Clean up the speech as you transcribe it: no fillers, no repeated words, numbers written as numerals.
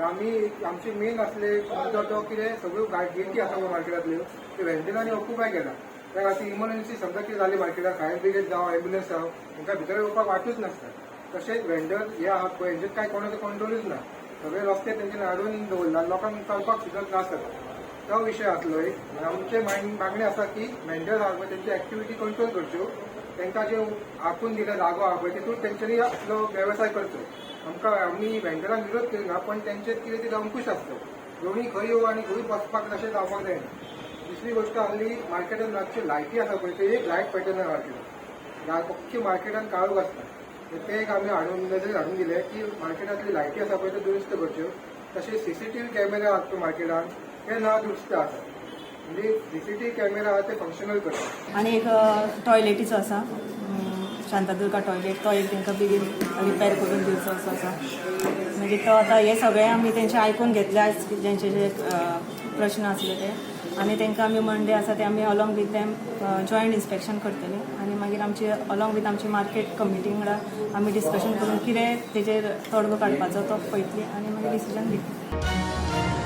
आम्ही आमचे मेन असले मुद्दो तो कितें सगळ्यो गेटी आसा मार्केटांतल्यो त्यो वेंटिलांनी ऑक्युपाय केला. त्या खातीर इमर्जन्सी समजा कितें जाली मार्केटात फायर ब्रिगेड जावं एम्ब्युलन्स जावं तांकां भितर येवपाक वाटूच नासता. तशेंच वेंडर हे आहात पळय हेंचेर कांय कोणाचो कंट्रोलूच ना. सगळे रस्ते तेंच्यानी हाडून दवरला, लोकांक चलपाक सुद्दां त्रास जाता. तो विशय आसलो एक. आमचे मागणी आसा की वेंडर आहा पळय तेंची एक्टिविटी कंट्रोल करच्यो. तांकां जे आखून दिला जागो आहा पळय तितून तेंच्यांनी आपलो वेवसाय करचो. आमी वेंडरांक विरोध करिना, पण तेंचेर कितें तरी अंकुश आसता. दोनी खंय येवं आनी खंय बसपाक तशें जावपाक जायना. दुसरी गोष्ट आहली मार्केटान रातच्यो लायटी आसा पळय त्यो एक लायट पेटना मार्केटान. अख्खी मार्केटान काळोख आसता. ते एक आमी नजरेर हाडून दिले की मार्केटांतली लायटी आसा पळय त्यो दुरुस्त करच्यो. तशें सीसीटीव्ही कॅमेरा आहात पळय मार्केटान ते ना दुरुस्त आसा. म्हणजे सीसीटीव्ही कॅमेरा आहा ते फंक्शनल करता. आनी एक टॉयलेटीचो आसा शांतादुर्गा टॉयलेट, तो एक तांकां बेगीन रिपेर करून दिवचो असो आसा. म्हणजे तो आतां हे सगळें आमी तेंचे आयकून घेतले आयज जेंचे जे प्रश्न आसले ते, आनी तांकां आमी मंडे आसा ते आमी along with them joint inspection करतली. आनी मागीर आमची अलॉंग वीथ आमची मार्केट कमिटी वांगडा आमी डिस्कशन करून कितें तेजेर तोडगो काडपाचो तो पळयतली आनी मागीर डिसिजन दितली.